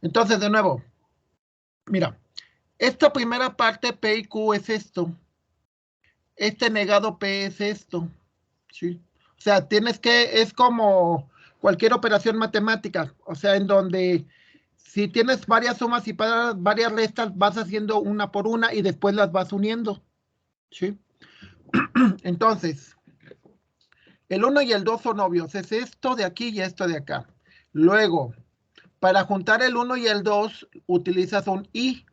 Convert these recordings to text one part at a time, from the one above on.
Entonces, de nuevo, mira, esta primera parte P y Q es esto. Este negado P es esto. ¿Sí? O sea, es como cualquier operación matemática. O sea, en donde si tienes varias sumas y varias restas, vas haciendo una por una y después las vas uniendo. ¿Sí? Entonces, el 1 y el 2 son obvios. Es esto de aquí y esto de acá. Luego, para juntar el 1 y el 2, utilizas un y.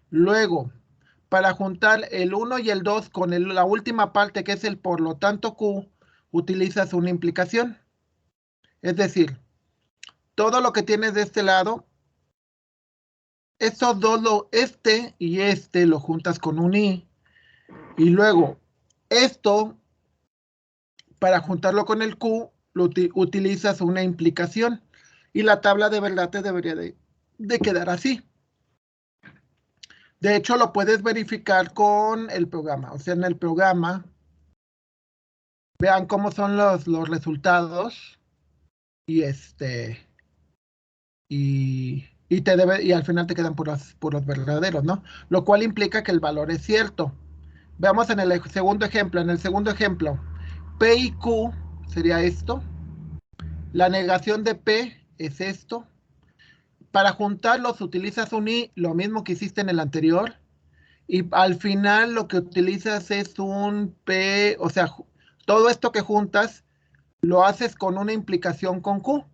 Luego, para juntar el 1 y el 2 con la última parte, que es el por lo tanto Q, utilizas una implicación. Es decir, todo lo que tienes de este lado, estos dos, este y este, lo juntas con un i. Y luego, esto, para juntarlo con el Q, utilizas una implicación. Y la tabla de verdad te debería de quedar así. De hecho, lo puedes verificar con el programa. O sea, en el programa, vean cómo son los resultados. Y y al final te quedan puros verdaderos, ¿no? Lo cual implica que el valor es cierto. Veamos en el segundo ejemplo. En el segundo ejemplo, P y Q sería esto. La negación de P es esto. Para juntarlos utilizas un i, lo mismo que hiciste en el anterior. Y al final lo que utilizas es un P, o sea, todo esto que juntas lo haces con una implicación con Q.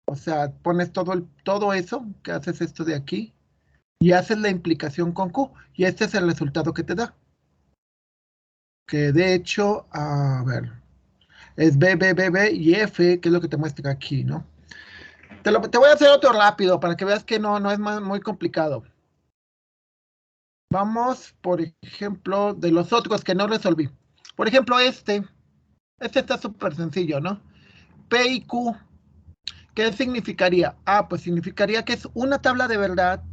O sea, pones todo eso, que haces esto de aquí, y haces la implicación con Q. Y este es el resultado que te da. Que de hecho, a ver, es B, B, B, B y F, que es lo que te muestra aquí, ¿no? Te voy a hacer otro rápido para que veas que no es muy complicado. Vamos, por ejemplo, de los otros que no resolví. Por ejemplo, este está súper sencillo, ¿no? P y Q, ¿qué significaría? Ah, pues significaría que es una tabla de verdad,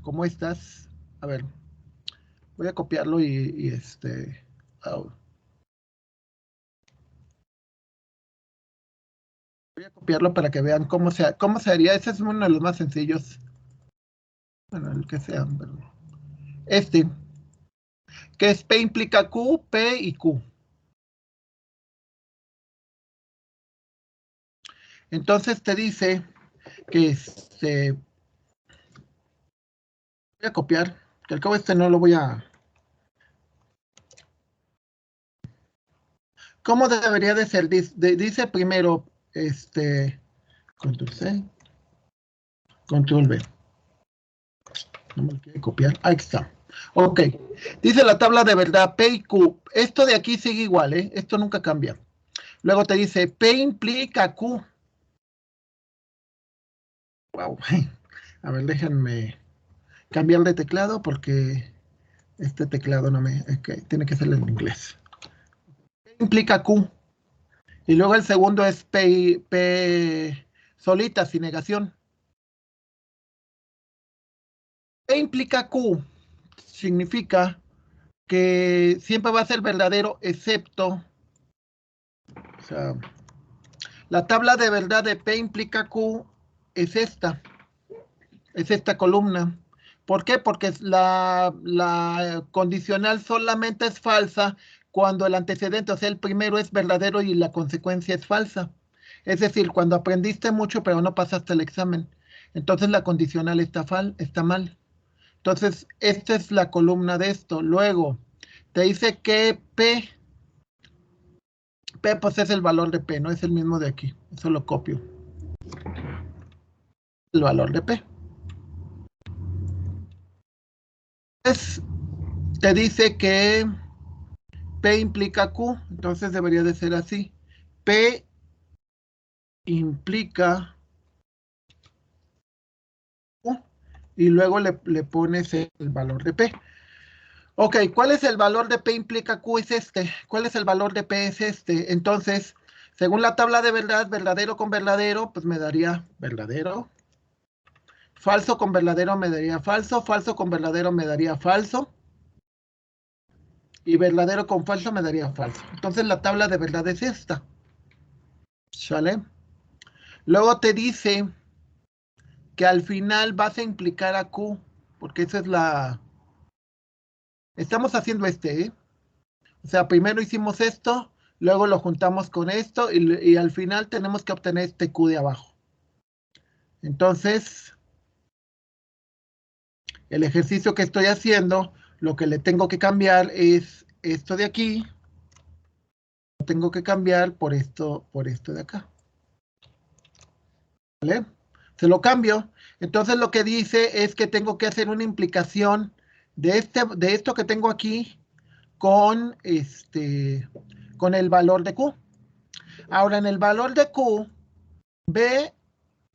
como estas. A ver, voy a copiarlo oh. Voy a copiarlo para que vean cómo se haría. Ese es uno de los más sencillos. Bueno, el que sea, perdón. Que es P implica Q, P y Q. Entonces te dice que voy a copiar, que al cabo no lo voy a... ¿Cómo debería de ser? Dice primero, Control C, Control V. No me lo quiere copiar. Ahí está. Ok. Dice la tabla de verdad, P y Q. Esto de aquí sigue igual, ¿eh? Esto nunca cambia. Luego te dice, P implica Q. Wow. A ver, déjenme cambiar de teclado porque este teclado no me... Okay, tiene que ser en inglés. P implica Q. Y luego el segundo es P solita, sin negación. P implica Q. Significa que siempre va a ser verdadero, excepto... O sea, la tabla de verdad de P implica Q es esta columna. ¿Por qué? Porque la condicional solamente es falsa cuando el antecedente, o sea, el primero es verdadero y la consecuencia es falsa. Es decir, cuando aprendiste mucho pero no pasaste el examen. Entonces la condicional está mal. Entonces, esta es la columna de esto. Luego, te dice que P pues es el valor de P, no es el mismo de aquí. Eso lo copio. El valor de P. Te dice que P implica Q, entonces debería de ser así. P implica Q y luego le pones el valor de P. Ok, ¿cuál es el valor de P implica Q? Es este. ¿Cuál es el valor de P? Es este. Entonces, según la tabla de verdad, verdadero con verdadero, pues me daría verdadero. Falso con verdadero me daría falso. Falso con verdadero me daría falso. Y verdadero con falso me daría falso. Entonces la tabla de verdad es esta. ¿Sale? Luego te dice que al final vas a implicar a Q, porque esa es la... Estamos haciendo ¿eh? O sea, primero hicimos esto, luego lo juntamos con esto y al final tenemos que obtener este Q de abajo. Entonces, el ejercicio que estoy haciendo, lo que le tengo que cambiar es esto de aquí. Lo tengo que cambiar por esto de acá. ¿Vale? Se lo cambio. Entonces lo que dice es que tengo que hacer una implicación de esto que tengo aquí con, con el valor de Q. Ahora, en el valor de Q, ve,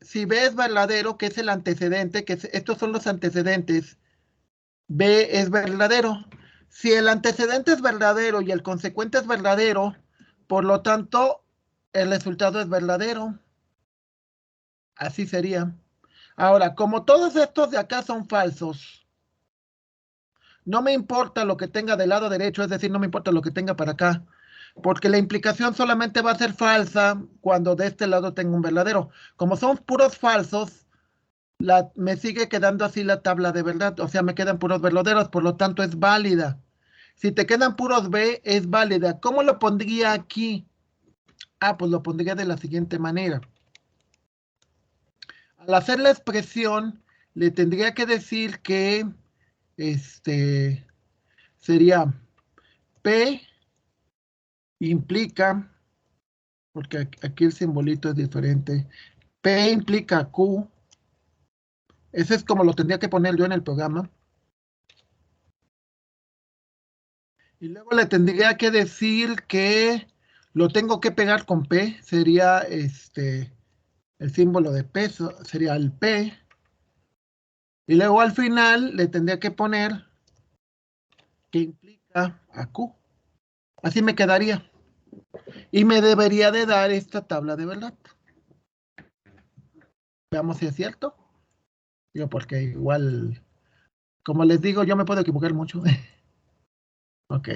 si B es verdadero, que es el antecedente, estos son los antecedentes, B es verdadero. Si el antecedente es verdadero y el consecuente es verdadero, por lo tanto, el resultado es verdadero. Así sería. Ahora, como todos estos de acá son falsos, no me importa lo que tenga del lado derecho, es decir, no me importa lo que tenga para acá, porque la implicación solamente va a ser falsa cuando de este lado tengo un verdadero. Como son puros falsos, me sigue quedando así la tabla de verdad, o sea, me quedan puros verdaderos, por lo tanto es válida. Si te quedan puros B, es válida. ¿Cómo lo pondría aquí? Ah, pues lo pondría de la siguiente manera. Al hacer la expresión, le tendría que decir que sería P implica, porque aquí el simbolito es diferente, P implica Q. Ese es como lo tendría que poner yo en el programa. Y luego le tendría que decir que lo tengo que pegar con P, sería el símbolo de peso, sería el P. Y luego al final le tendría que poner que implica a Q. Así me quedaría. Y me debería de dar esta tabla de verdad. Veamos si es cierto. Digo, porque igual, como les digo, yo me puedo equivocar mucho. Ok.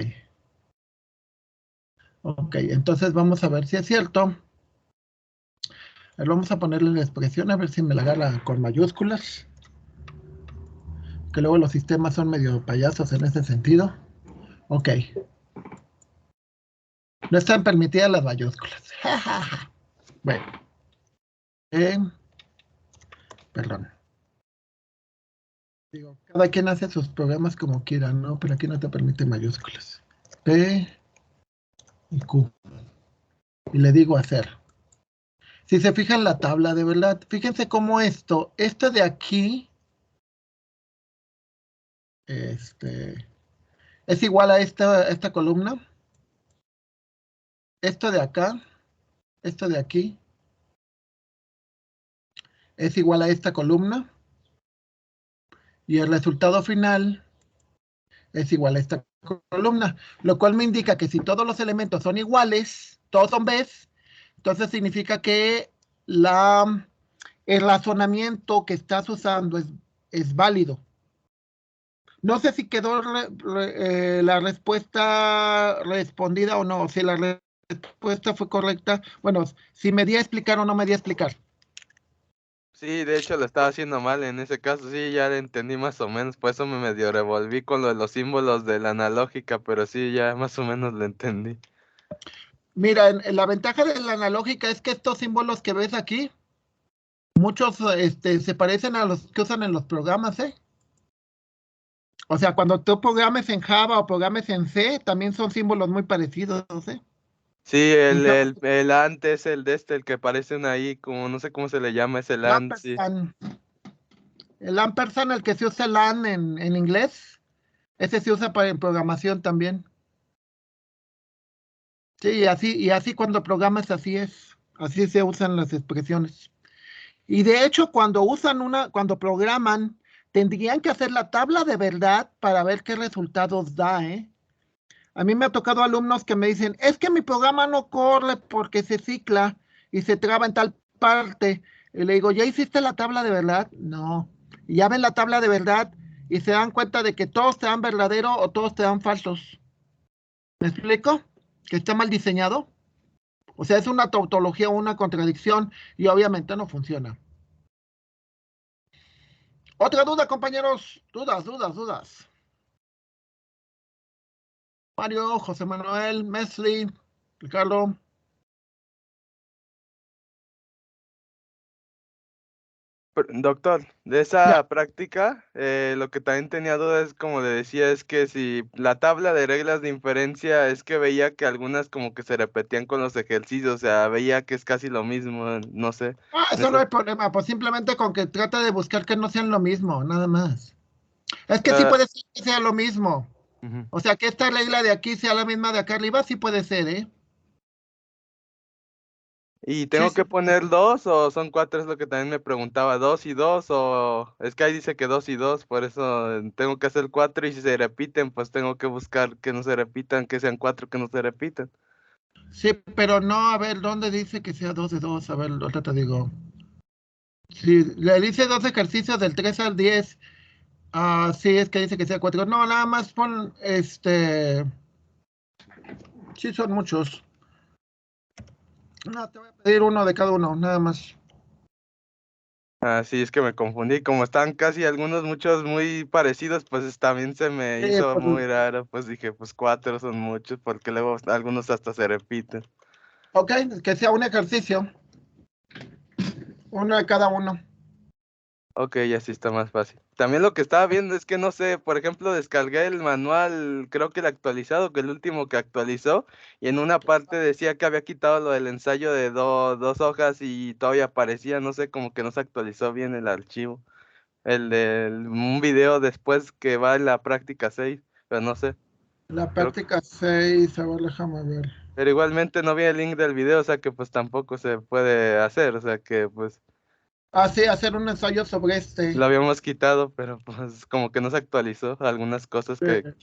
Ok, entonces vamos a ver si es cierto. A ver, vamos a ponerle la expresión, a ver si me la agarra con mayúsculas. Que luego los sistemas son medio payasos en ese sentido. Ok. No están permitidas las mayúsculas. Bueno. Eh, perdón. Digo, cada quien hace sus programas como quiera, ¿no? Pero aquí no te permite mayúsculas. P y Q. Y le digo hacer. Si se fijan la tabla de verdad, fíjense cómo esto de aquí, es igual a esta columna. Esto de acá, esto de aquí, es igual a esta columna. Y el resultado final es igual a esta columna. Lo cual me indica que si todos los elementos son iguales, todos son Bs, entonces significa que el razonamiento que estás usando es válido. No sé si quedó la respuesta respondida o no, si la respuesta fue correcta. Bueno, si me di a explicar o no me di a explicar. Sí, de hecho lo estaba haciendo mal en ese caso, sí, ya lo entendí más o menos, por eso me medio revolví con lo de los símbolos de la analógica, pero sí, ya más o menos lo entendí. Mira, la ventaja de la analógica es que estos símbolos que ves aquí, muchos se parecen a los que usan en los programas, ¿eh? O sea, cuando tú programes en Java o programes en C, también son símbolos muy parecidos, ¿eh? Sí, Entonces, el ANT es el de el que aparecen ahí, como no sé cómo se le llama, es el el ANT, sí. ampersand, el que se usa LAN en inglés, ese se usa en programación también. Sí, y así cuando programas, así se usan las expresiones. Y de hecho, cuando programan, tendrían que hacer la tabla de verdad para ver qué resultados da, ¿eh? A mí me ha tocado alumnos que me dicen, es que mi programa no corre porque se cicla y se traba en tal parte. Y le digo, ¿ya hiciste la tabla de verdad? No. Y ya ven la tabla de verdad y se dan cuenta de que todos te dan verdadero o todos te dan falsos. ¿Me explico? Que está mal diseñado. O sea, es una tautología o una contradicción y obviamente no funciona. Otra duda, compañeros. Dudas. Mario, José Manuel, Mesli, Ricardo. Doctor, de Ya. esa práctica, lo que también tenía duda es, como le decía, es que si la tabla de reglas de inferencia es que veía que algunas como que se repetían con los ejercicios, o sea, veía que es casi lo mismo, no sé. Ah, en eso no eso- hay problema, pues simplemente con que trata de buscar que no sean lo mismo, nada más. Es que sí ah, puede ser que sea lo mismo. ujú. O sea, que esta regla de aquí sea la misma de acá arriba, sí puede ser, ¿eh? ¿Y Sí, tengo sí. que poner dos o son cuatro? Es lo que también me preguntaba, dos y dos, o es que ahí dice que dos y dos, por eso tengo que hacer cuatro y si se repiten, pues tengo que buscar que no se repitan, que sean cuatro que no se repitan. Sí, pero no, a ver, ¿dónde dice que sea 2 de 2? A ver, ahorita te digo. Si le dice dos ejercicios del 3 al 10, sí, es que dice que sea 4. No, nada más pon, sí son muchos. No, te voy a pedir uno de cada uno, nada más. Ah, sí, es que me confundí. Como están casi algunos, muchos muy parecidos, pues también se me hizo Pues, muy raro. Pues dije, pues cuatro son muchos, porque luego algunos hasta se repiten. ok, que sea un ejercicio, uno de cada uno. Ok, ya sí está más fácil. También lo que estaba viendo es que no sé, por ejemplo, descargué el manual, creo que el actualizado, que el último que actualizó, y en una parte decía que había quitado lo del ensayo de dos hojas y todavía aparecía, no sé, como que no se actualizó bien el archivo. El de un video después que va en la práctica 6, pero no sé. La Creo, práctica 6, a ver, déjame ver. pero igualmente no vi el link del video, o sea que pues tampoco se puede hacer, o sea que pues Ah, sí, hacer un ensayo sobre lo habíamos quitado, pero pues como que no se actualizó algunas cosas que...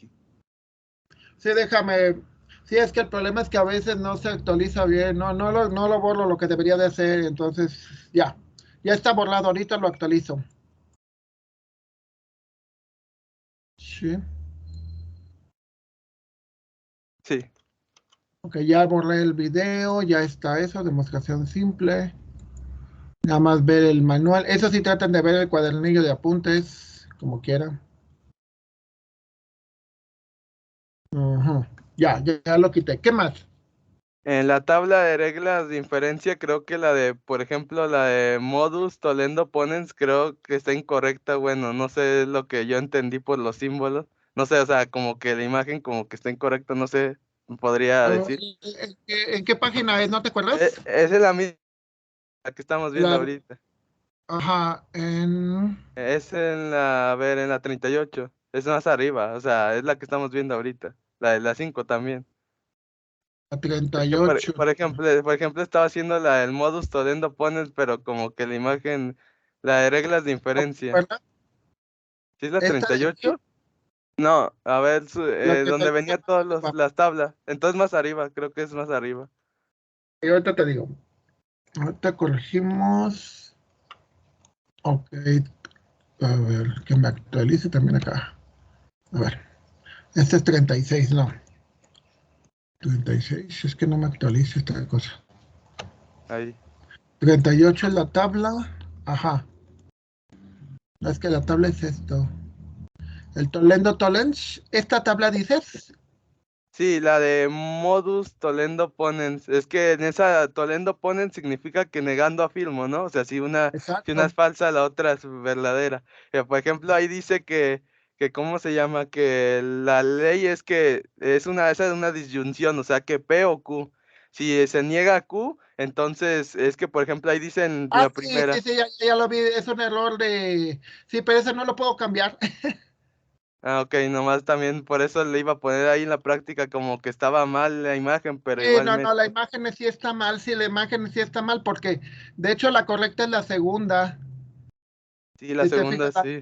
Sí, déjame. Sí, es que el problema es que a veces no se actualiza bien, no lo borro lo que debería de hacer, entonces ya está borrado, ahorita lo actualizo. Sí, Sí, ok, ya borré el video, ya está eso, demostración simple. Nada más ver el manual. Eso sí, traten de ver el cuadernillo de apuntes, como quieran. Ujú. Ya lo quité. ¿Qué más? en la tabla de reglas de inferencia creo que la de, por ejemplo, la de modus tollendo ponens creo que está incorrecta, bueno, no sé, es lo que yo entendí por los símbolos, no sé, o sea, como que la imagen como que está incorrecta, no sé, podría decir. ¿En qué página es? ¿No te acuerdas? Esa es la misma que estamos viendo La, ahorita. ajá, en Es en la, a ver, en la 38. Es más arriba, o sea, es la que estamos viendo ahorita. La de la 5 también. la Es que, 38. por ejemplo, estaba haciendo la del modus tollendo pones, pero como que la imagen, la de reglas de inferencia. ¿Verdad? ¿Sí es la Esta treinta de y aquí, ocho No, a ver, la que te donde dije venía más todas arriba. las tablas. Entonces más arriba, creo que es más arriba. Y ahorita te digo. Ahorita corregimos. Ok, a ver, que me actualice también acá. A ver, este es 36, no. 36, es que no me actualiza esta cosa. Ahí. 38 es la tabla. Ajá, es que la tabla es esto. El Tolendo Tollens, ¿esta tabla dices? Sí, la de modus tollendo ponens. Es que en esa tollendo ponens significa que negando afirmo, ¿no? O sea, si una es Exacto. falsa, la otra es verdadera. Por ejemplo, ahí dice que ¿cómo se llama? Que la ley es que esa es una disyunción, o sea, que P o Q. Si se niega Q, entonces es que, por ejemplo, ahí dice en Ah, la primera. ya lo vi, es un error de... Sí, pero eso no lo puedo cambiar. Ah, ok, nomás también por eso le iba a poner ahí en la práctica como que estaba mal la imagen, pero No, igualmente. la imagen sí está mal, sí, la imagen sí está mal, porque de hecho la correcta es la segunda. Sí, la Si te segunda fijas, sí.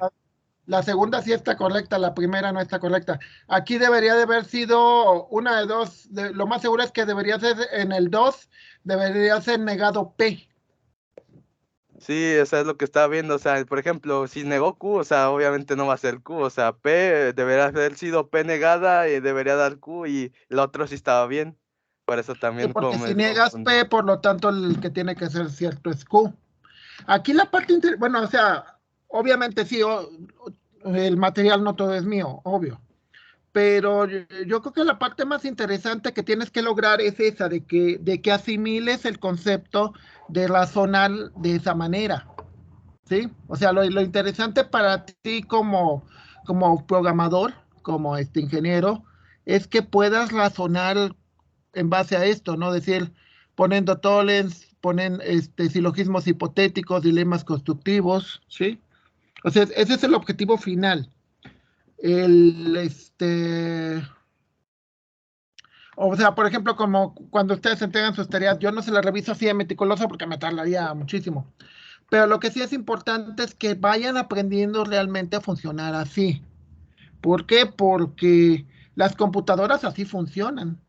la segunda sí está correcta, la primera no está correcta. Aquí debería de haber sido una de dos, lo más seguro es que debería ser en el 2 debería ser negado P. Sí, o sea, es lo que estaba viendo, o sea, por ejemplo, si negó Q, o sea, obviamente no va a ser Q, o sea, P debería haber sido P negada y debería dar Q y el otro sí estaba bien. Por eso también Porque como si me niegas confundí. P, por lo tanto el que tiene que ser cierto es Q. Aquí la parte, bueno, o sea, obviamente sí, el material no todo es mío, obvio. Pero yo creo que la parte más interesante que tienes que lograr es esa, de que asimiles el concepto de razonar de esa manera, ¿sí? O sea, lo interesante para ti como programador, como ingeniero, es que puedas razonar en base a esto, ¿no? Decir, poniendo tolens, ponen silogismos hipotéticos, dilemas constructivos, ¿sí? O sea, ese es el objetivo final. El, o sea, por ejemplo, como cuando ustedes entregan sus tareas, yo no se las reviso así de meticuloso porque me tardaría muchísimo. Pero lo que sí es importante es que vayan aprendiendo realmente a funcionar así. ¿Por qué? Porque las computadoras así funcionan.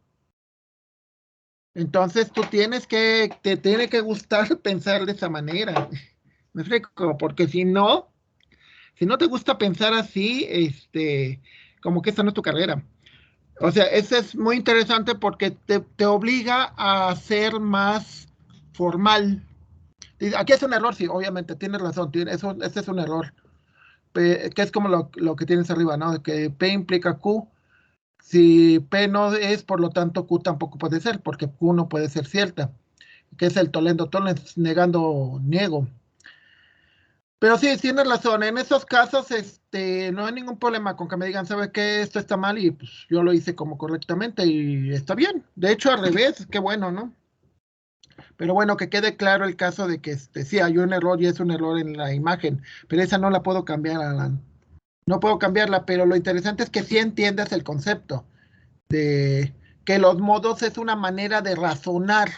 Entonces tú te tiene que gustar pensar de esa manera. Me explico, porque si no te gusta pensar así, como que esta no es tu carrera. O sea, eso es muy interesante porque te obliga a ser más formal. Aquí es un error, sí, obviamente, tienes razón, este es un error, que es como lo que tienes arriba, ¿no? Que P implica Q. Si P no es, por lo tanto, Q tampoco puede ser, porque Q no puede ser cierta, que es el Toledo Tollens negando niego. Pero sí, tienes razón, en esos casos no hay ningún problema con que me digan, ¿sabe qué? Esto está mal y pues yo lo hice como correctamente y está bien. De hecho, al revés, qué bueno, ¿no? Pero bueno, que quede claro el caso de que sí hay un error y es un error en la imagen, pero esa no la puedo cambiar, Alan. No puedo cambiarla, pero lo interesante es que sí entiendas el concepto de que los modos es una manera de razonar.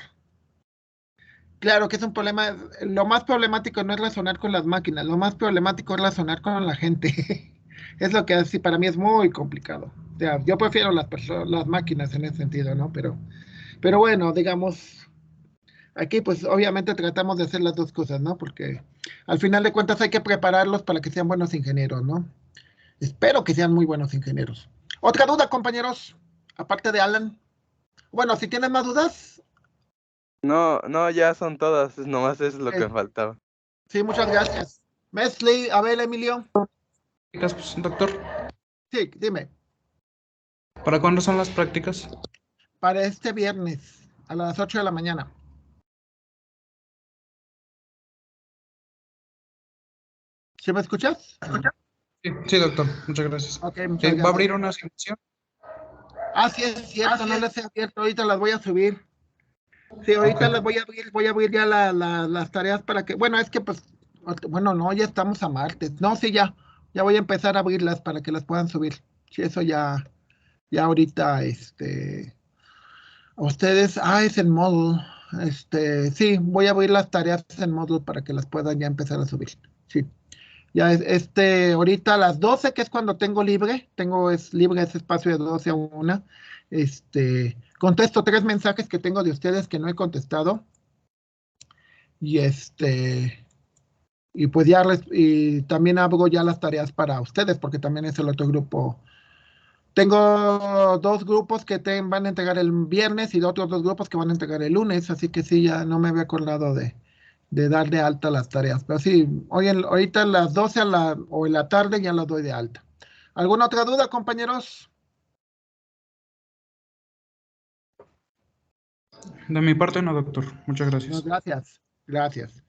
Claro que es un problema, lo más problemático no es razonar con las máquinas, lo más problemático es razonar con la gente. Es lo que así para mí es muy complicado. O sea, yo prefiero las máquinas en ese sentido, ¿no? Pero bueno, digamos, aquí pues obviamente tratamos de hacer las dos cosas, ¿no? Porque al final de cuentas hay que prepararlos para que sean buenos ingenieros, ¿no? Espero que sean muy buenos ingenieros. Otra duda, compañeros, aparte de Alan. Bueno, si tienen más dudas, No, no, ya son todas, nomás es lo que eh, me faltaba. sí, muchas gracias. Mesli, Abel, Emilio. Pues, doctor, Sí, dime. ¿para cuándo son las prácticas? Para este viernes a las 8 de la mañana. ¿Sí me escuchas? Sí, sí, doctor, muchas gracias. Ok, muchas ¿Va a gracias. abrir una asignación? Ah, sí, es cierto, no las he abierto, ahorita las voy a subir. Sí, Ok, ahorita las voy a abrir ya las tareas para que, bueno, es que pues, bueno, no, ya estamos a martes. No, sí, ya voy a empezar a abrirlas para que las puedan subir. Sí, eso ya ahorita, a ustedes, es en Moodle. Sí, voy a abrir las tareas en Moodle para que las puedan ya empezar a subir. Sí. Ya ahorita a las 12 que es cuando tengo libre, es libre ese espacio de 12 a 1. Contesto 3 mensajes que tengo de ustedes que no he contestado. Y y pues y también abro ya las tareas para ustedes, porque también es el otro grupo. Tengo 2 grupos que van a entregar el viernes y otros 2 grupos que van a entregar el lunes, así que sí, ya no me había acordado de dar de alta las tareas. Pero sí, ahorita a las 12 o en la tarde ya las doy de alta. ¿Alguna otra duda, compañeros? de mi parte no, doctor, muchas No, gracias. gracias, gracias.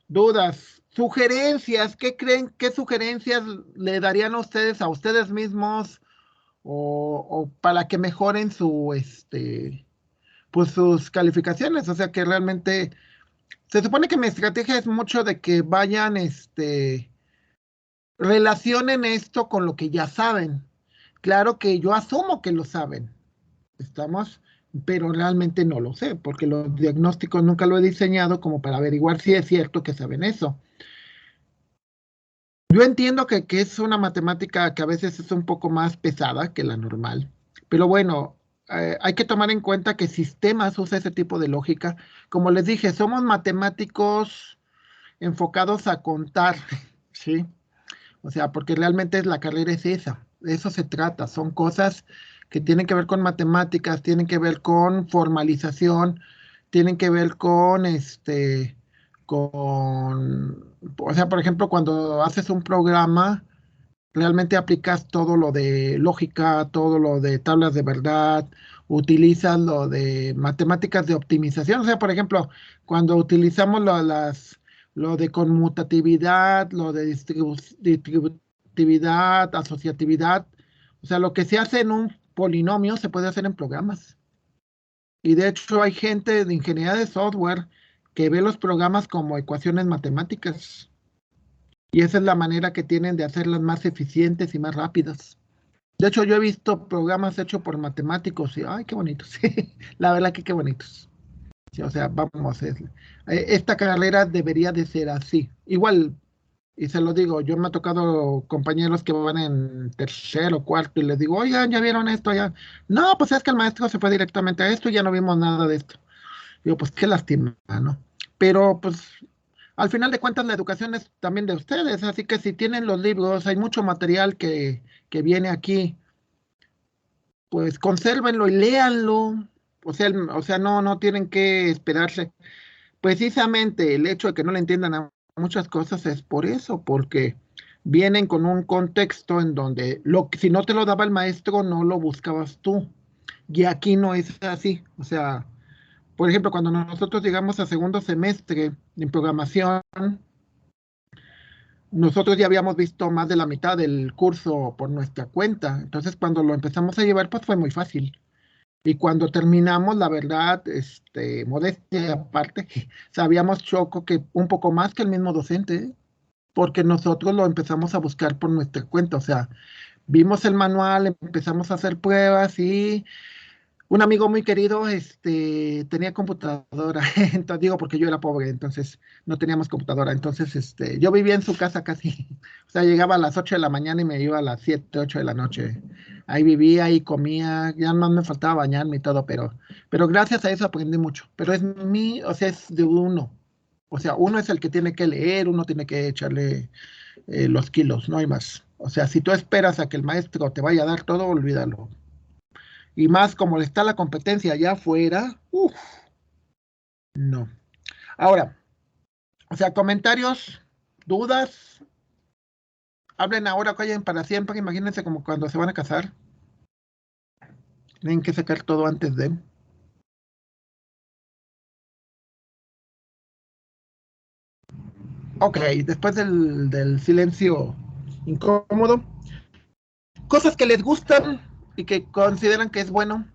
Dudas, sugerencias, ¿qué creen? ¿Qué sugerencias le darían a ustedes mismos o para que mejoren pues sus calificaciones? O sea, que realmente se supone que mi estrategia es mucho de que vayan, relacionen esto con lo que ya saben. Claro que yo asumo que lo saben, ¿estamos? Pero realmente no lo sé, porque los diagnósticos nunca lo he diseñado como para averiguar si es cierto que saben eso. Yo entiendo que es una matemática que a veces es un poco más pesada que la normal, pero bueno, hay que tomar en cuenta que sistemas usa ese tipo de lógica. Como les dije, somos matemáticos enfocados a contar, ¿sí? O sea, porque realmente la carrera es esa, de eso se trata, son cosas que tienen que ver con matemáticas, tienen que ver con formalización, tienen que ver con o sea, por ejemplo, cuando haces un programa, realmente aplicas todo lo de lógica, todo lo de tablas de verdad, utilizas lo de matemáticas de optimización. O sea, por ejemplo, cuando utilizamos lo de conmutatividad, lo de distributividad, asociatividad, o sea, lo que se hace en un polinomio se puede hacer en programas. Y de hecho hay gente de ingeniería de software que ve los programas como ecuaciones matemáticas. Y esa es la manera que tienen de hacerlas más eficientes y más rápidas. De hecho, yo he visto programas hechos por matemáticos y, ay, qué bonitos. La verdad que qué bonitos. Sí, o sea, vamos, esta carrera debería de ser así. Igual, y se lo digo, yo me ha tocado compañeros que van en tercero, cuarto, y les digo, oigan, ¿ya vieron esto? Ya. No, pues es que el maestro se fue directamente a esto y ya no vimos nada de esto. Digo, pues qué lástima, ¿no? Pero pues al final de cuentas la educación es también de ustedes, así que si tienen los libros, hay mucho material que viene aquí, pues consérvenlo y léanlo. O sea, no tienen que esperarse. Precisamente el hecho de que no le entiendan a muchas cosas es por eso, porque vienen con un contexto en donde si no te lo daba el maestro, no lo buscabas tú. Y aquí no es así. O sea, por ejemplo, cuando nosotros llegamos a segundo semestre en programación, nosotros ya habíamos visto más de la mitad del curso por nuestra cuenta. Entonces, cuando lo empezamos a llevar, pues fue muy fácil. Y cuando terminamos, la verdad, modestia aparte, sabíamos Choco que un poco más que el mismo docente, ¿eh? Porque nosotros lo empezamos a buscar por nuestra cuenta. O sea, vimos el manual, empezamos a hacer pruebas y un amigo muy querido, tenía computadora, entonces digo porque yo era pobre, entonces no teníamos computadora, entonces, yo vivía en su casa casi, o sea, llegaba a las 8 de la mañana y me iba a las 7, 8 de la noche, ahí vivía, ahí comía, ya más me faltaba bañarme y todo, pero gracias a eso aprendí mucho, pero o sea, es de uno, o sea, uno es el que tiene que leer, uno tiene que echarle los kilos, no hay más, o sea, si tú esperas a que el maestro te vaya a dar todo, olvídalo. Y más como está la competencia allá afuera, uff, no. Ahora, o sea, comentarios, dudas, hablen ahora, callen para siempre, imagínense como cuando se van a casar. Tienen que sacar todo antes de. Ok, después del silencio incómodo, cosas que les gustan y que consideran que es bueno.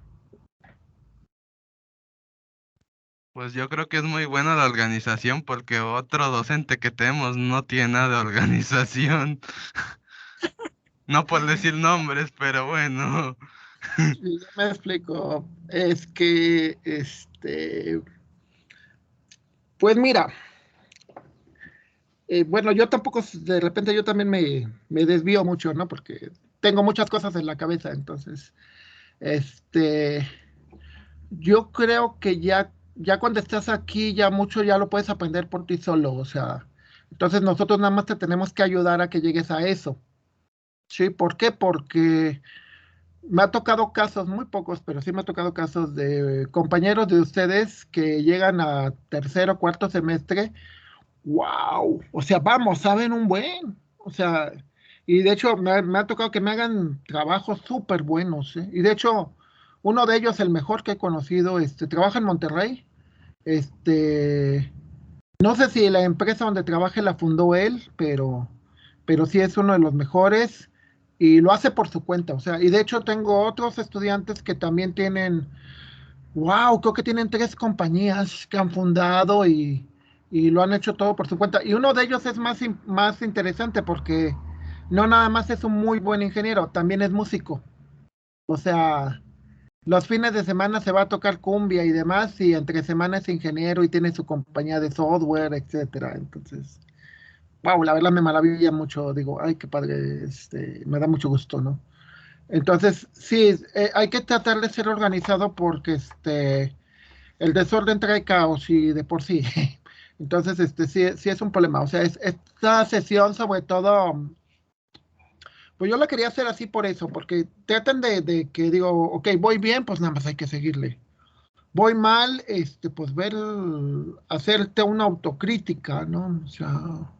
Pues yo creo que es muy buena la organización porque otro docente que tenemos no tiene nada de organización. No por decir nombres, pero bueno. Y ya me explico. Es que, pues mira, bueno, yo tampoco, de repente yo también me desvío mucho, ¿no? Porque tengo muchas cosas en la cabeza, entonces, este, yo creo que ya cuando estás aquí, ya mucho ya lo puedes aprender por ti solo, o sea, entonces nosotros nada más te tenemos que ayudar a que llegues a eso, ¿sí? ¿Por qué? Porque me ha tocado casos, muy pocos, pero sí me ha tocado casos de compañeros de ustedes que llegan a tercero o cuarto semestre. Wow, o sea, vamos, saben un buen, o sea, y de hecho me ha tocado que me hagan trabajos súper buenos, ¿eh? Y de hecho, uno de ellos, el mejor que he conocido, trabaja en Monterrey, este, no sé si la empresa donde trabaja la fundó él, pero sí es uno de los mejores y lo hace por su cuenta, o sea, y de hecho tengo otros estudiantes que también tienen. Wow, creo que tienen tres compañías que han fundado y lo han hecho todo por su cuenta. Y uno de ellos es más interesante porque no nada más es un muy buen ingeniero, también es músico. O sea, los fines de semana se va a tocar cumbia y demás, y entre semana es ingeniero y tiene su compañía de software, etcétera. Entonces, wow, la verdad me maravilla mucho. Digo, ay, qué padre, me da mucho gusto, ¿no? Entonces, sí, hay que tratar de ser organizado porque el desorden trae caos y de por sí. Entonces, sí es un problema. O sea, esta sesión, sobre todo, Pues yo la quería hacer así por eso, porque tratan de que digo, ok, voy bien, pues nada más hay que seguirle. Voy mal, pues hacerte una autocrítica, ¿no? O sea,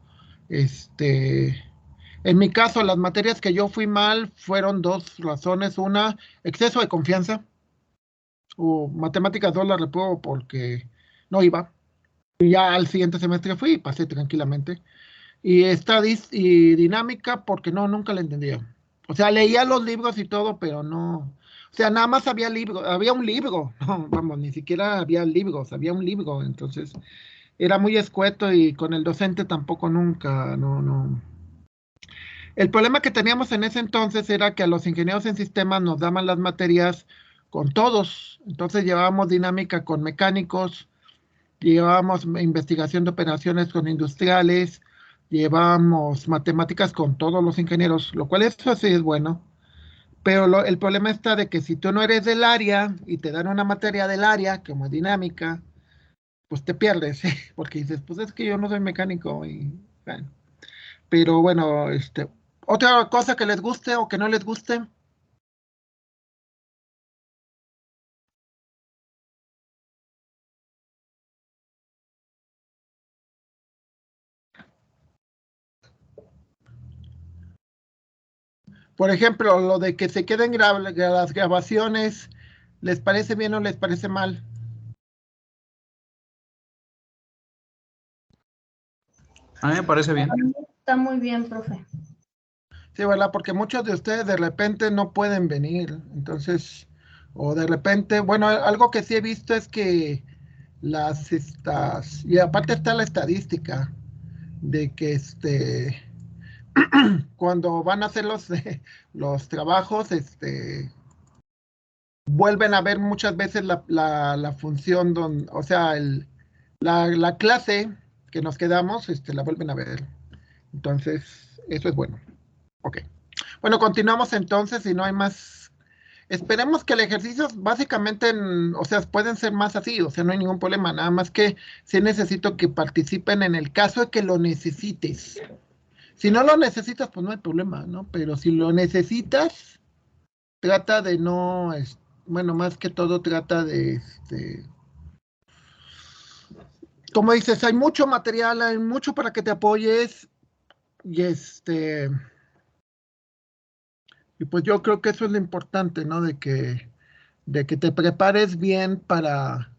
en mi caso, las materias que yo fui mal fueron dos razones. Una, exceso de confianza. O matemáticas 2 la repruebo porque no iba. Y ya al siguiente semestre fui y pasé tranquilamente. Y dinámica porque no, nunca la entendía. O sea, leía los libros y todo, pero no. O sea, nada más había un libro. No, vamos, ni siquiera había libros, había un libro. Entonces, era muy escueto y con el docente tampoco nunca, no, no. El problema que teníamos en ese entonces era que a los ingenieros en sistemas nos daban las materias con todos. Entonces llevábamos dinámica con mecánicos, llevábamos investigación de operaciones con industriales, llevábamos matemáticas con todos los ingenieros, lo cual eso sí es bueno. Pero el problema está de que si tú no eres del área y te dan una materia del área, como dinámica, pues te pierdes, porque dices, pues es que yo no soy mecánico y bueno. Pero bueno, otra cosa que les guste o que no les guste. Por ejemplo, lo de que se queden las grabaciones, ¿les parece bien o les parece mal? A mí me parece bien. Está muy bien, profe. Sí, ¿verdad? Porque muchos de ustedes de repente no pueden venir. Entonces, o de repente, bueno, algo que sí he visto es que y aparte está la estadística de que cuando van a hacer los trabajos, vuelven a ver muchas veces la función, o sea, la clase que nos quedamos, la vuelven a ver. Entonces, eso es bueno. Ok. Bueno, continuamos entonces, si no hay más. Esperemos que el ejercicio básicamente, o sea, pueden ser más así, o sea, no hay ningún problema, nada más que sí necesito que participen en el caso de que lo necesites. Si no lo necesitas, pues no hay problema, ¿no? Pero si lo necesitas, trata de no, bueno, más que todo trata de, como dices, hay mucho material, hay mucho para que te apoyes y y pues yo creo que eso es lo importante, ¿no? De que te prepares bien para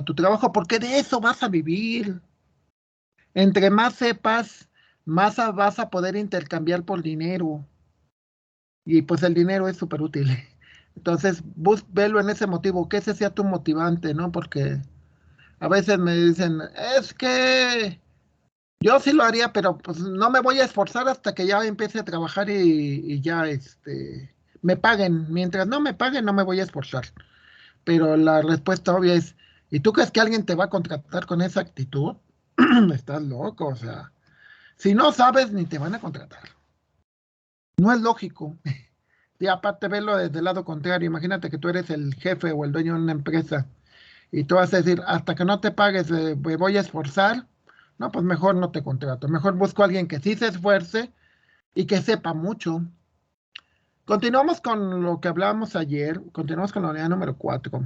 tu trabajo, porque de eso vas a vivir. Entre más sepas, más vas a poder intercambiar por dinero. Y pues el dinero es súper útil. Entonces, velo en ese motivo, que ese sea tu motivante, ¿no? Porque a veces me dicen, es que yo sí lo haría, pero pues no me voy a esforzar hasta que ya empiece a trabajar y ya me paguen. Mientras no me paguen, no me voy a esforzar. Pero la respuesta obvia es, ¿y tú crees que alguien te va a contratar con esa actitud? Estás loco, o sea, si no sabes, ni te van a contratar. No es lógico. Y aparte, verlo desde el lado contrario. Imagínate que tú eres el jefe o el dueño de una empresa y tú vas a decir, hasta que no te pagues, me voy a esforzar. No, pues mejor no te contrato. Mejor busco a alguien que sí se esfuerce y que sepa mucho. Continuamos con lo que hablábamos ayer. Continuamos con la unidad número 4.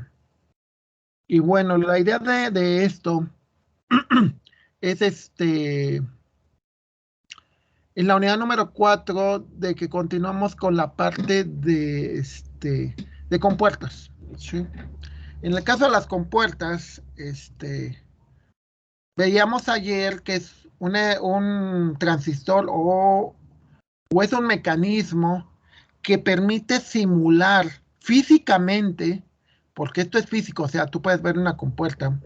Y bueno, la idea de esto es en la unidad número 4 de que continuamos con la parte de compuertas. ¿Sí? En el caso de las compuertas, veíamos ayer que es un transistor o es un mecanismo que permite simular físicamente, porque esto es físico, o sea, tú puedes ver una compuerta,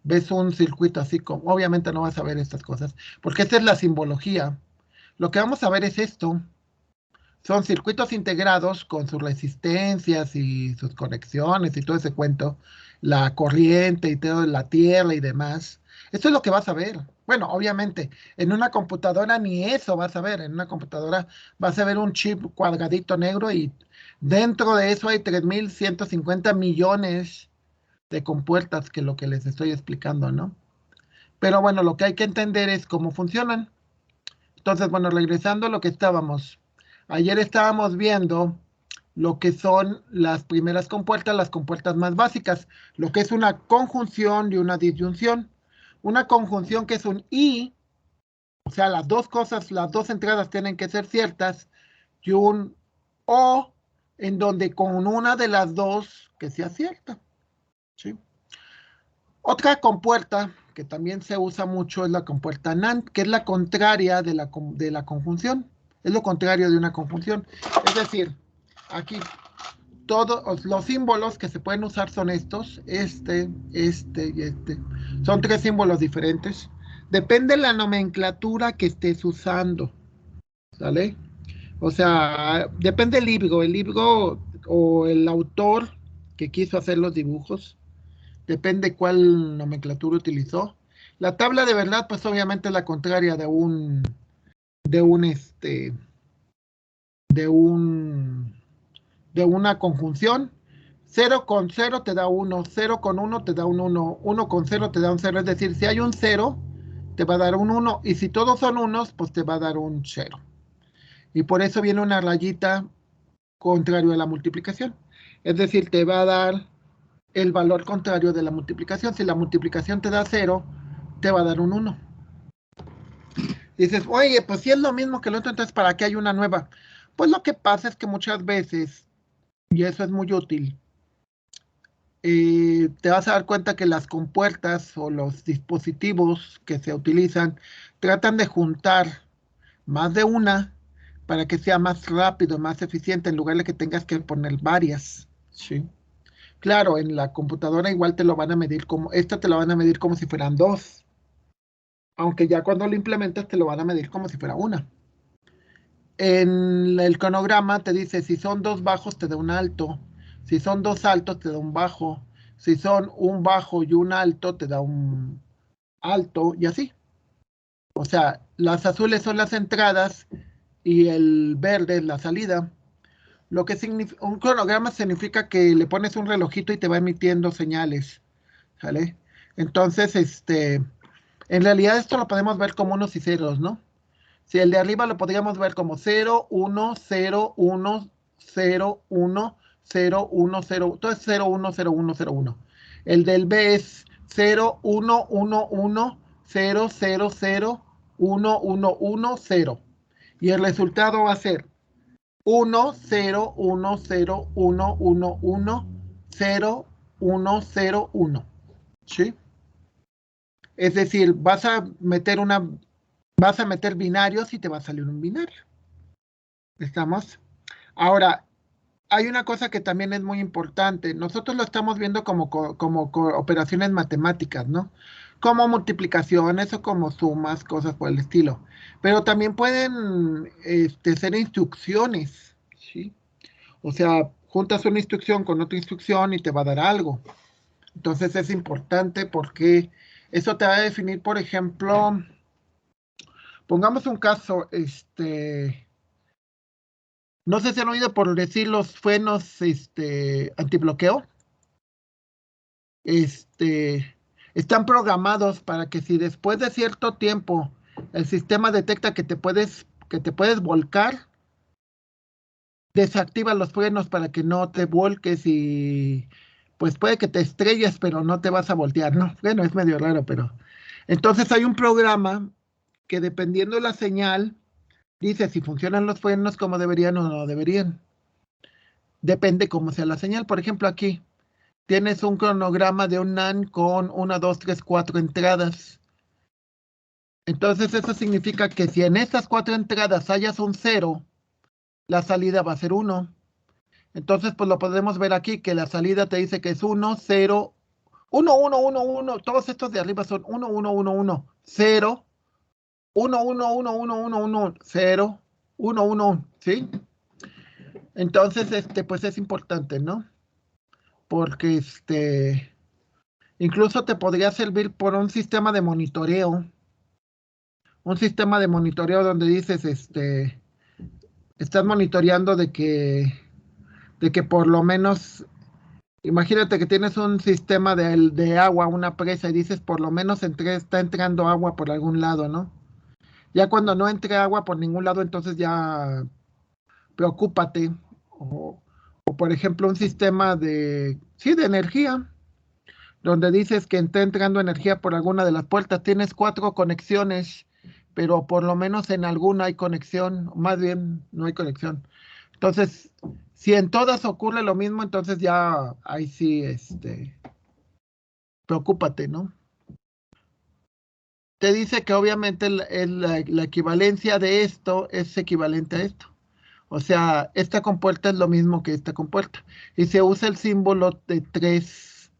ves un circuito así como, obviamente no vas a ver estas cosas, porque esta es la simbología. Lo que vamos a ver es esto. Son circuitos integrados con sus resistencias y sus conexiones y todo ese cuento, la corriente y todo, la tierra y demás. Esto es lo que vas a ver. Bueno, obviamente, en una computadora ni eso vas a ver. En una computadora vas a ver un chip cuadradito negro y dentro de eso hay 3.150 millones de compuertas, que es lo que les estoy explicando, ¿no? Pero bueno, lo que hay que entender es cómo funcionan. Entonces, bueno, regresando a lo que estábamos. Ayer estábamos viendo lo que son las primeras compuertas, las compuertas más básicas, lo que es una conjunción y una disyunción. Una conjunción que es un y, o sea, las dos cosas, las dos entradas tienen que ser ciertas, y un o, en donde con una de las dos que sea cierta. ¿Sí? Otra compuerta que también se usa mucho es la compuerta NAND, que es la contraria de la conjunción. Es lo contrario de una conjunción. Es decir, aquí todos los símbolos que se pueden usar son estos, este y este. Son 3 símbolos diferentes. Depende de la nomenclatura que estés usando. ¿Sale? O sea, depende el libro o el autor que quiso hacer los dibujos. Depende cuál nomenclatura utilizó. La tabla de verdad, pues obviamente es la contraria de una conjunción. 0 con 0 te da 1, 0 con 1 te da un 1, 1 con 0 te da un 0. Es decir, si hay un 0, te va a dar un 1. Y si todos son unos, pues te va a dar un 0. Y por eso viene una rayita contrario a la multiplicación. Es decir, te va a dar el valor contrario de la multiplicación. Si la multiplicación te da 0, te va a dar un 1. Dices, oye, pues si es lo mismo que el otro, entonces ¿para qué hay una nueva? Pues lo que pasa es que muchas veces, y eso es muy útil, te vas a dar cuenta que las compuertas o los dispositivos que se utilizan tratan de juntar más de una para que sea más rápido, más eficiente, en lugar de que tengas que poner varias. ¿Sí? Claro, en la computadora igual te lo van a medir como, esta te lo van a medir como si fueran 2. Aunque ya cuando lo implementas te lo van a medir como si fuera una. En el cronograma te dice si son 2 bajos te da un alto, si son 2 altos te da un bajo, si son un bajo y un alto te da un alto y así. O sea, las azules son las entradas y el verde es la salida. Lo que significa, un cronograma significa que le pones un relojito y te va emitiendo señales, ¿sale? Entonces, en realidad esto lo podemos ver como unos y ceros, ¿no? Si el de arriba lo podríamos ver como 0, 1, 0, 1, 0, 1, 0, 1, 0, todo es 0, 1, 0, 1, 0, 1. El del B es 0, 1, 1, 1, 0, 0, 0, 1, 1, 1, 0. Y el resultado va a ser 1, 0, 1, 0, 1, 1, 1, 0, 1, 0, 1. ¿Sí? Es decir, vas a meter binarios y te va a salir un binario. ¿Estamos? Ahora, hay una cosa que también es muy importante. Nosotros lo estamos viendo como operaciones matemáticas, ¿no? Como multiplicaciones o como sumas, cosas por el estilo. Pero también pueden ser instrucciones, ¿sí? O sea, juntas una instrucción con otra instrucción y te va a dar algo. Entonces es importante porque eso te va a definir, por ejemplo, pongamos un caso, no sé si han oído por decir los frenos antibloqueo. Están programados para que si después de cierto tiempo el sistema detecta que te puedes volcar, desactiva los frenos para que no te volques y pues puede que te estrelles, pero no te vas a voltear, ¿no? Bueno, es medio raro, pero... Entonces hay un programa que dependiendo de la señal, dice si funcionan los frenos como deberían o no deberían. Depende cómo sea la señal. Por ejemplo, aquí tienes un cronograma de un NAND con 1, 2, 3, 4 entradas. Entonces eso significa que si en estas 4 entradas hayas un 0, la salida va a ser 1. Entonces, pues lo podemos ver aquí, que la salida te dice que es 1, 0, 1, 1, 1, 1. Todos estos de arriba son 1, 1, 1, 1, 0, 1, 1, 1, 1, 1, 1, 0, 1, 1, ¿sí? Entonces, pues es importante, ¿no? Porque incluso te podría servir por un sistema de monitoreo. Un sistema de monitoreo donde dices, estás monitoreando de que por lo menos, imagínate que tienes un sistema de agua, una presa, y dices por lo menos está entrando agua por algún lado, ¿no? Ya cuando no entre agua por ningún lado, entonces ya preocúpate. O por ejemplo, un sistema de energía, donde dices que está entrando energía por alguna de las puertas. Tienes 4 conexiones, pero por lo menos en alguna hay conexión, más bien no hay conexión. Entonces, si en todas ocurre lo mismo, entonces ya ahí sí, preocúpate, ¿no? Te dice que obviamente la equivalencia de esto es equivalente a esto. O sea, esta compuerta es lo mismo que esta compuerta. Y se usa el símbolo de 3.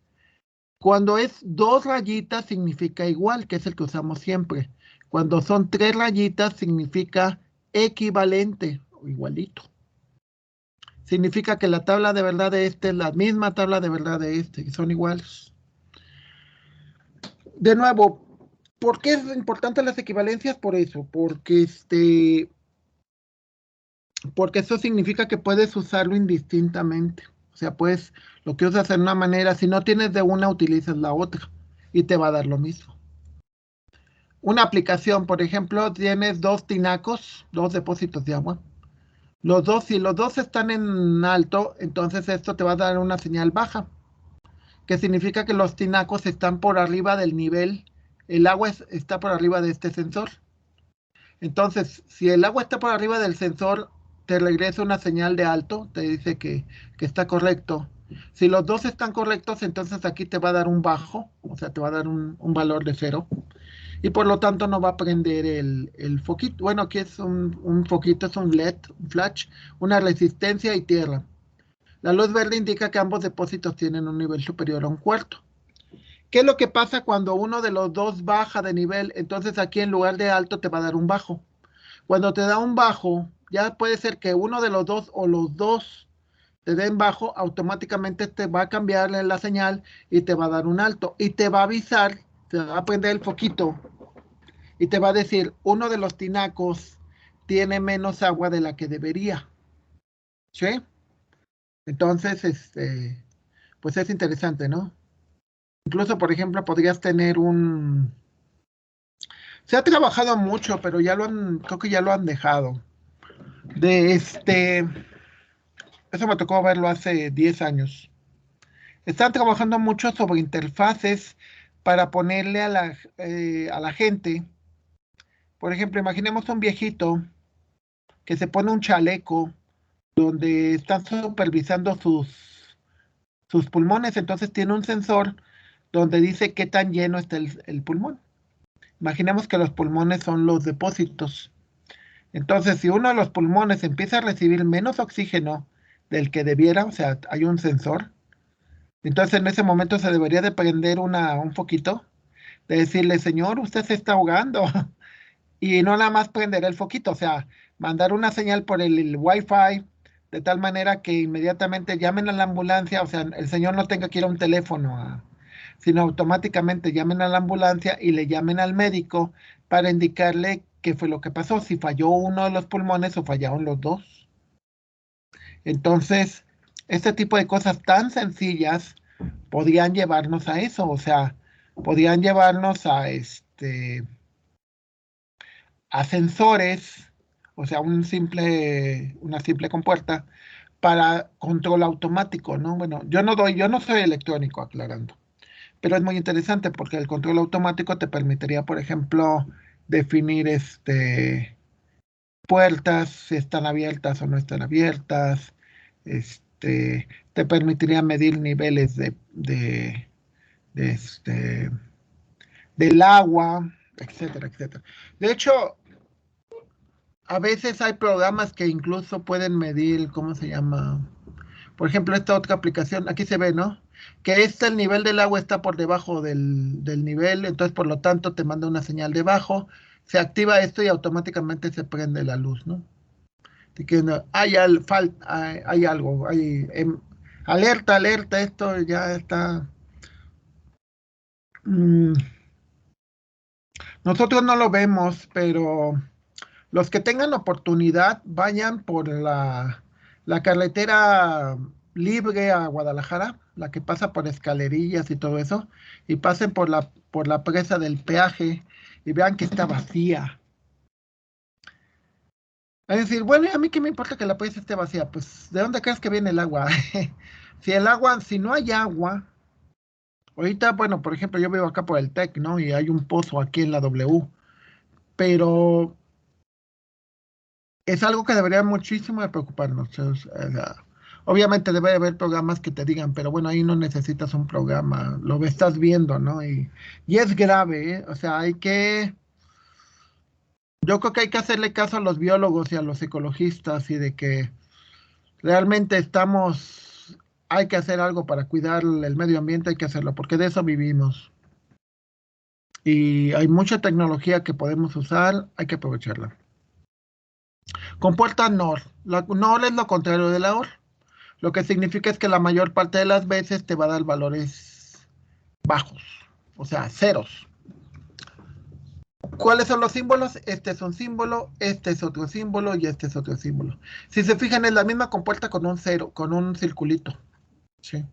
Cuando es 2 rayitas significa igual, que es el que usamos siempre. Cuando son 3 rayitas significa equivalente o igualito. Significa que la tabla de verdad de este es la misma tabla de verdad de este, y son iguales. De nuevo, ¿por qué es importante las equivalencias? Por eso, porque eso significa que puedes usarlo indistintamente. O sea, pues lo que usas en una manera, si no tienes de una, utilizas la otra y te va a dar lo mismo. Una aplicación, por ejemplo, tienes 2 tinacos, 2 depósitos de agua. Si los dos están en alto, entonces esto te va a dar una señal baja, que significa que los tinacos están por arriba del nivel, el agua está por arriba de este sensor. Entonces, si el agua está por arriba del sensor, te regresa una señal de alto, te dice que está correcto. Si los dos están correctos, entonces aquí te va a dar un bajo, o sea, te va a dar un valor de 0. Y por lo tanto no va a prender el foquito. Bueno, aquí es un foquito, es un LED, un flash, una resistencia y tierra. La luz verde indica que ambos depósitos tienen un nivel superior a 1/4. ¿Qué es lo que pasa cuando uno de los dos baja de nivel? Entonces aquí en lugar de alto te va a dar un bajo. Cuando te da un bajo, ya puede ser que uno de los dos o los dos te den bajo, automáticamente te va a cambiarle la señal y te va a dar un alto. Y te va a avisar, te va a prender el foquito y te va a decir, uno de los tinacos tiene menos agua de la que debería. ¿Sí? Entonces, pues es interesante, ¿no? Incluso, por ejemplo, podrías tener Se ha trabajado mucho, pero creo que ya lo han dejado. Eso me tocó verlo hace 10 años. Están trabajando mucho sobre interfaces para ponerle a la gente. Por ejemplo, imaginemos un viejito que se pone un chaleco donde están supervisando sus pulmones, entonces tiene un sensor donde dice qué tan lleno está el pulmón. Imaginemos que los pulmones son los depósitos. Entonces, si uno de los pulmones empieza a recibir menos oxígeno del que debiera, o sea, hay un sensor, entonces en ese momento se debería de prender un foquito, de decirle, señor, usted se está ahogando. Y no nada más prender el foquito, o sea, mandar una señal por el Wi-Fi, de tal manera que inmediatamente llamen a la ambulancia, o sea, el señor no tenga que ir a un teléfono, sino automáticamente llamen a la ambulancia y le llamen al médico para indicarle qué fue lo que pasó, si falló uno de los pulmones o fallaron los dos. Entonces, este tipo de cosas tan sencillas podrían llevarnos a eso, o sea, podrían llevarnos a sensores, o sea, una simple compuerta para control automático, ¿no? Bueno, yo no soy electrónico, aclarando, pero es muy interesante porque el control automático te permitiría, por ejemplo, definir puertas, si están abiertas o no están abiertas, te permitiría medir niveles del agua, etcétera, etcétera. De hecho, a veces hay programas que incluso pueden medir, ¿cómo se llama? Por ejemplo, esta otra aplicación, aquí se ve, ¿no? Que el nivel del agua está por debajo del nivel, entonces por lo tanto te manda una señal de bajo, se activa esto y automáticamente se prende la luz, ¿no? Así que hay algo, alerta, alerta, esto ya está. Nosotros no lo vemos, pero los que tengan oportunidad, vayan por la carretera libre a Guadalajara, la que pasa por Escalerillas y todo eso, y pasen por la presa del peaje y vean que está vacía. Es decir, bueno, ¿y a mí qué me importa que la presa esté vacía? Pues, ¿de dónde crees que viene el agua? Si no hay agua, ahorita, bueno, por ejemplo, yo vivo acá por el TEC, ¿no? Y hay un pozo aquí en la W, pero es algo que debería muchísimo de preocuparnos. Obviamente debe haber programas que te digan, pero bueno, ahí no necesitas un programa, lo estás viendo, ¿no? Y es grave, ¿eh? O sea, yo creo que hay que hacerle caso a los biólogos y a los ecologistas y de que realmente hay que hacer algo para cuidar el medio ambiente, hay que hacerlo, porque de eso vivimos. Y hay mucha tecnología que podemos usar, hay que aprovecharla. Compuerta NOR. La NOR es lo contrario de la OR. Lo que significa es que la mayor parte de las veces te va a dar valores bajos, o sea, ceros. ¿Cuáles son los símbolos? Este es un símbolo, este es otro símbolo y este es otro símbolo. Si se fijan, es la misma compuerta con un cero, con un circulito. ¿Sí?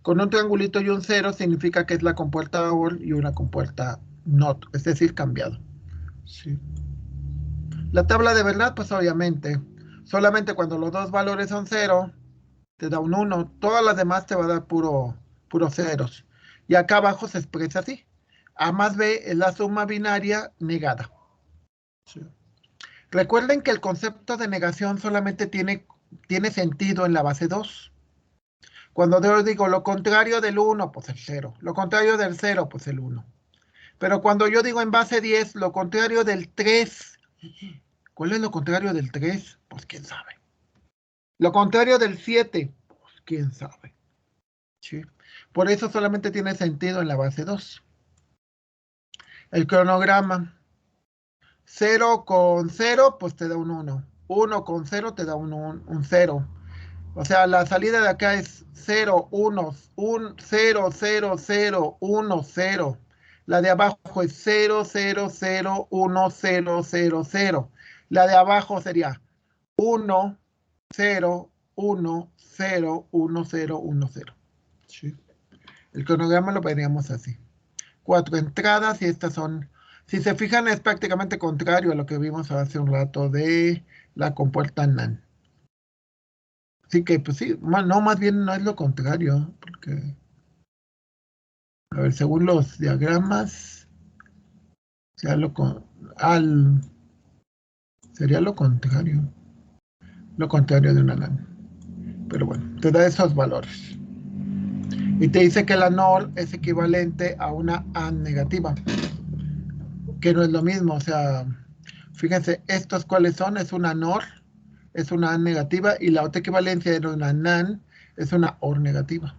Con un triangulito y un cero significa que es la compuerta OR y una compuerta NOT, es decir, cambiado. ¿Sí? La tabla de verdad, pues obviamente, solamente cuando los dos valores son cero, te da un 1, todas las demás te va a dar puros ceros. Y acá abajo se expresa así. A más B es la suma binaria negada. Sí. Recuerden que el concepto de negación solamente tiene sentido en la base 2. Cuando yo digo lo contrario del 1, pues el 0. Lo contrario del 0, pues el 1. Pero cuando yo digo en base 10, lo contrario del 3, ¿cuál es lo contrario del 3? Pues quién sabe. Lo contrario del 7, pues quién sabe. ¿Sí? Por eso solamente tiene sentido en la base 2. El cronograma. 0 con 0, pues te da un 1. 1 con 0 te da un 0. O sea, la salida de acá es 0, 1, 0, 0, 0, 1, 0. La de abajo es 0, 0, 0, 1, 0, 0, 0. La de abajo sería 1, 0, 1, 0, 1, 0, 1, 0. ¿Sí? El cronograma lo veríamos así. 4 entradas y estas son, si se fijan, es prácticamente contrario a lo que vimos hace un rato de la compuerta NAN. Así que, pues sí, no, más bien no es lo contrario, porque, a ver, según los diagramas, sea sería lo contrario de una NAN. Pero bueno, te da esos valores. Y te dice que la NOR es equivalente a una AND negativa, que no es lo mismo, o sea, fíjense, estos cuáles son, es una NOR, es una AND negativa, y la otra equivalencia de una NAN es una OR negativa.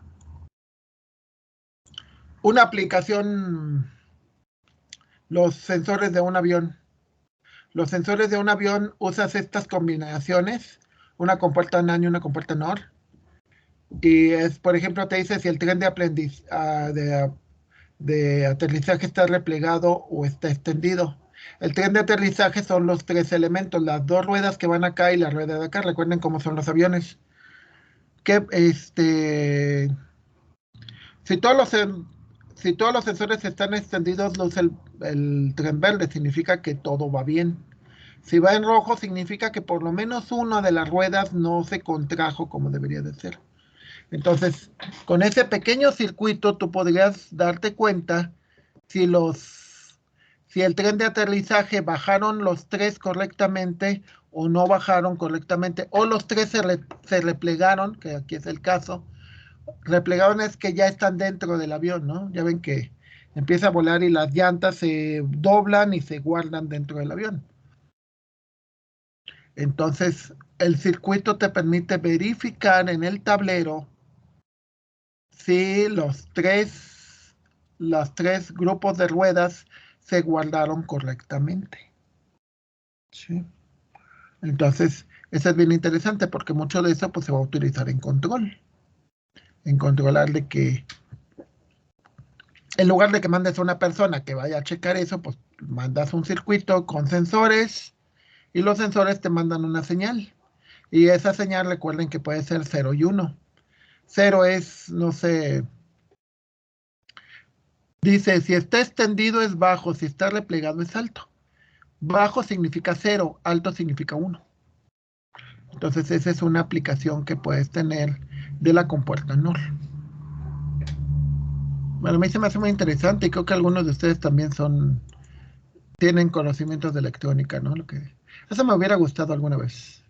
Una aplicación, los sensores de un avión. Los sensores de un avión usas estas combinaciones, una compuerta NAN y una compuerta NOR. Y es, por ejemplo, te dice si el tren de aterrizaje está replegado o está extendido. El tren de aterrizaje son los tres elementos, las dos ruedas que van acá y la rueda de acá. Recuerden cómo son los aviones. Que si todos los sensores están extendidos, luce el tren verde, significa que todo va bien. Si va en rojo, significa que por lo menos una de las ruedas no se contrajo como debería de ser. Entonces, con ese pequeño circuito, tú podrías darte cuenta si el tren de aterrizaje bajaron los tres correctamente o no bajaron correctamente, o los tres se replegaron, que aquí es el caso. Replegaron es que ya están dentro del avión, ¿no? Ya ven que empieza a volar y las llantas se doblan y se guardan dentro del avión. Entonces, el circuito te permite verificar en el tablero si los tres grupos de ruedas se guardaron correctamente. ¿Sí? Entonces, eso es bien interesante porque mucho de eso pues, se va a utilizar en control. En controlar de que, en lugar de que mandes a una persona que vaya a checar eso, pues mandas un circuito con sensores y los sensores te mandan una señal. Y esa señal, recuerden que puede ser 0 y 1. 0 es, no sé, dice, si está extendido es bajo, si está replegado es alto. Bajo significa 0, alto significa 1. Entonces esa es una aplicación que puedes tener de la compuerta NOR. Bueno, a mí se me hace muy interesante y creo que algunos de ustedes también tienen conocimientos de electrónica, ¿no? Eso me hubiera gustado alguna vez.